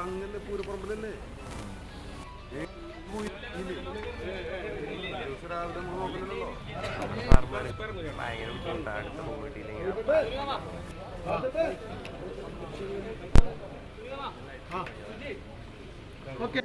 അങ്ങനെ പൂരപ്പറമ്പിലല്ലേ രാവിലെ നോക്കലല്ലോ ഭയങ്കര ബുദ്ധിമുട്ടാണ് അടുത്ത് പോയിട്ടില്ലെങ്കിൽ ഓക്കെ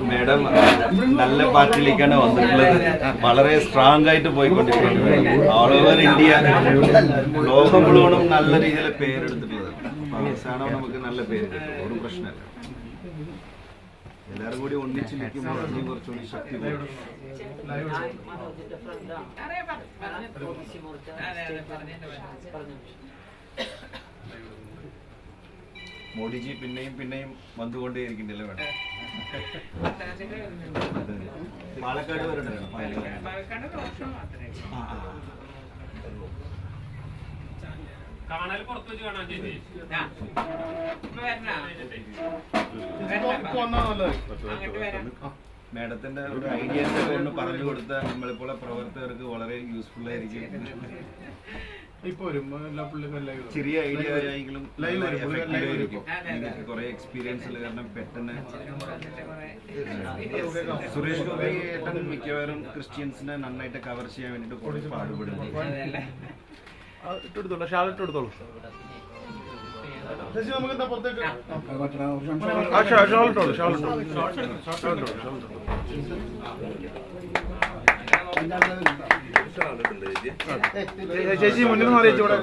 മേഡം നല്ല പാർട്ടിയിലേക്കാണ് വന്നിട്ടുള്ളത്. വളരെ സ്ട്രോങ് ആയിട്ട് പോയിക്കൊണ്ടിരിക്കുന്നത്. ഓൾ ഓവർ ഇന്ത്യ ലോകം മുഴുവനും നല്ല രീതിയിൽ പേരെടുത്തിട്ടുള്ളത്. അവസാനം നമുക്ക് നല്ല പേര് കിട്ടും, ഒരു പ്രശ്നമല്ല. എല്ലാവരും കൂടി ഒന്നിച്ച് നിൽക്കുമ്പോൾ അതിന് കുറച്ചുകൂടി ശക്തി കൂടും. മോഡിജി പിന്നെയും പിന്നെയും വന്നുകൊണ്ടേയിരിക്കണ്ടല്ലോ വേണം. പാലക്കാട് വരട്ടെ കാണാൻ പുറത്തു വെച്ച് കാണാൻ ചേച്ചി മാഡത്തിന്റെ ഒരു ഐഡിയ ഒന്ന് പറഞ്ഞു കൊടുത്താൽ നമ്മളിപ്പോൾ പ്രവർത്തകർക്ക് വളരെ യൂസ്ഫുൾ ആയിരിക്കും. ചെറിയ ഐഡിയ ആയെങ്കിലും കുറെ എക്സ്പീരിയൻസ് ഉള്ള കാരണം പെട്ടെന്ന് സുരേഷ് ഗോപി ഏട്ടൻ മിക്കവാറും ക്രിസ്ത്യൻസിനെ നന്നായിട്ട് കവർ ചെയ്യാൻ വേണ്ടിട്ട് കുറെ പാടുപെടുന്നു. ഇട്ടെടുത്തോളൂ, ഷാൾ ഇട്ടെടുത്തോളൂ. ചേച്ചി മുന്നിൽ നിന്ന് അറിയിച്ചു ഇവിടെ